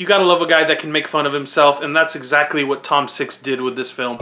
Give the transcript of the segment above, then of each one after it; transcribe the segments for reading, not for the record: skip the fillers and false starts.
You gotta love a guy that can make fun of himself, and that's exactly what Tom Six did with this film.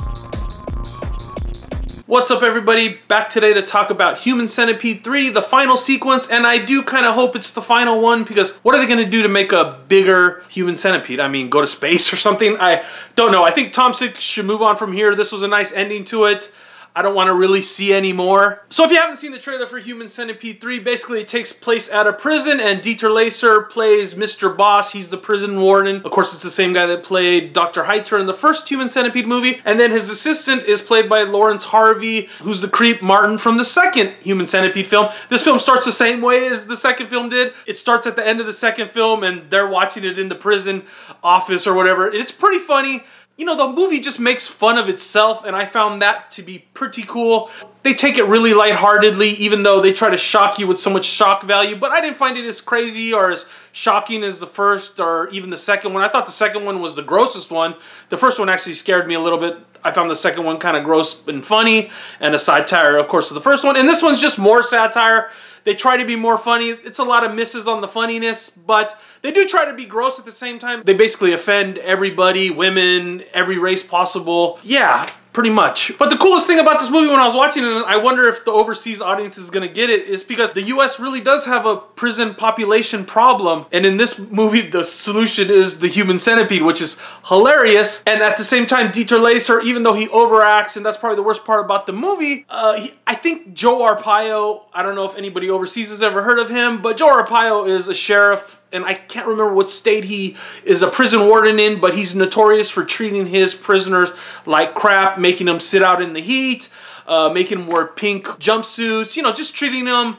What's up, everybody? Back today to talk about Human Centipede 3, the final sequence, and I do kind of hope it's the final one, because what are they going to do to make a bigger Human Centipede? I mean, go to space or something? I don't know. I think Tom Six should move on from here. This was a nice ending to it. I don't want to really see any more. So if you haven't seen the trailer for Human Centipede 3, basically it takes place at a prison and Dieter Laser plays Mr. Boss. He's the prison warden. Of course, it's the same guy that played Dr. Heiter in the first Human Centipede movie. And then his assistant is played by Lawrence Harvey, who's the creep Martin from the second Human Centipede film. This film starts the same way as the second film did. It starts at the end of the second film and they're watching it in the prison office or whatever. It's pretty funny. You know, the movie just makes fun of itself, and I found that to be pretty cool. They take it really lightheartedly, even though they try to shock you with so much shock value, but I didn't find it as crazy or as shocking as the first or even the second one. I thought the second one was the grossest one. The first one actually scared me a little bit. I found the second one kind of gross and funny, and a satire, of course, of the first one. And this one's just more satire. They try to be more funny. It's a lot of misses on the funniness, but they do try to be gross at the same time. They basically offend everybody, women, every race possible. Yeah, pretty much. But the coolest thing about this movie when I was watching it, and I wonder if the overseas audience is gonna get it, is because the US really does have a prison population problem. And in this movie, the solution is the Human Centipede, which is hilarious. And at the same time, Dieter Laser, even though he overacts, and that's probably the worst part about the movie, I think Joe Arpaio, I don't know if anybody overseas has ever heard of him, but Joe Arpaio is a sheriff, and I can't remember what state he is a prison warden in, but he's notorious for treating his prisoners like crap, making them sit out in the heat, making them wear pink jumpsuits, you know, just treating them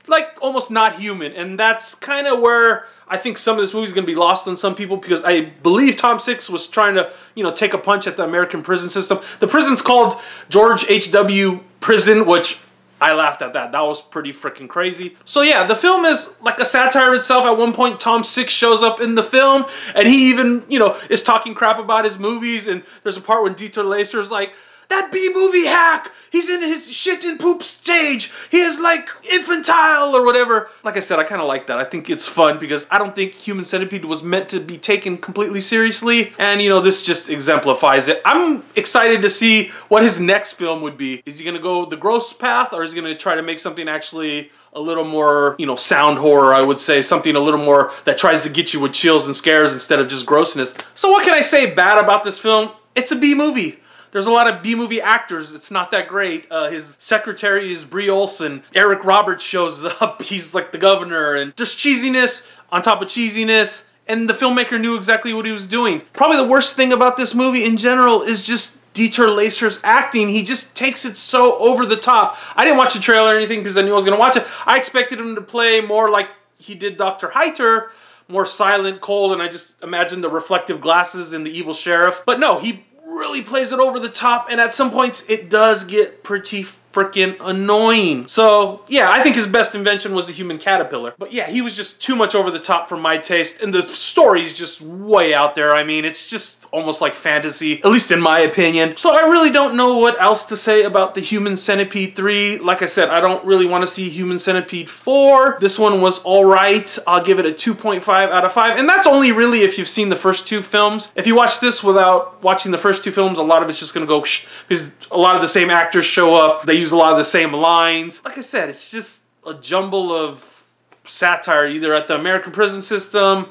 like almost not human. And that's kind of where I think some of this movie is going to be lost on some people, because I believe Tom Six was trying to, you know, take a punch at the American prison system. The prison's called George H.W. Prison, which I laughed at that. That was pretty freaking crazy. So yeah, the film is like a satire itself. At one point, Tom Six shows up in the film, and he even, you know, is talking crap about his movies. And there's a part when Dieter Laser is like, "That B-movie hack! He's in his shit and poop stage! He is like infantile," or whatever. Like I said, I kind of like that. I think it's fun because I don't think Human Centipede was meant to be taken completely seriously. And, you know, this just exemplifies it. I'm excited to see what his next film would be. Is he going to go the gross path, or is he going to try to make something actually a little more, you know, sound horror, I would say. Something a little more that tries to get you with chills and scares instead of just grossness. So what can I say bad about this film? It's a B-movie. There's a lot of B-movie actors. It's not that great. His secretary is Brie Olson. Eric Roberts shows up. He's like the governor. And there's cheesiness on top of cheesiness. And the filmmaker knew exactly what he was doing. Probably the worst thing about this movie in general is just Dieter Laser's acting. He just takes it so over the top. I didn't watch the trailer or anything because I knew I was going to watch it. I expected him to play more like he did Dr. Heiter, more silent, cold, and I just imagined the reflective glasses and the evil sheriff. But no, he really plays it over the top, and at some points it does get pretty freaking annoying. So yeah, I think his best invention was the human caterpillar. But yeah, he was just too much over the top for my taste, and the story's just way out there. I mean, it's just almost like fantasy, at least in my opinion. So I really don't know what else to say about the Human Centipede 3. Like I said, I don't really want to see Human Centipede 4. This one was alright. I'll give it a 2.5 out of 5. And that's only really if you've seen the first two films. If you watch this without watching the first two films, a lot of it's just gonna go shh, because a lot of the same actors show up. They use a lot of the same lines. Like I said, it's just a jumble of satire, either at the American prison system,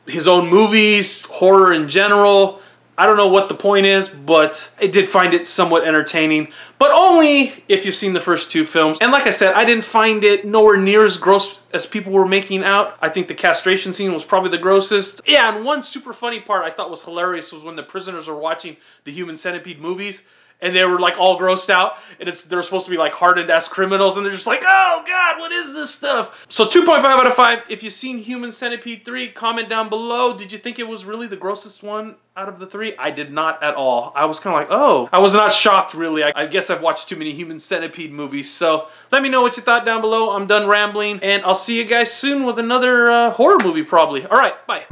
his own movies, horror in general. I don't know what the point is, but I did find it somewhat entertaining, but only if you've seen the first two films. And like I said, I didn't find it nowhere near as gross as people were making out. I think the castration scene was probably the grossest. Yeah, and one super funny part I thought was hilarious was when the prisoners were watching the Human Centipede movies, and they were like all grossed out, and they're supposed to be like hardened ass criminals, and they're just like, oh god, what is this stuff? So 2.5 out of 5. If you've seen Human Centipede 3, comment down below. Did you think it was really the grossest one out of the three? I did not at all. I was kind of like, oh. I was not shocked, really. I guess I've watched too many Human Centipede movies. So let me know what you thought down below. I'm done rambling, and I'll see you guys soon with another horror movie, probably. All right, bye.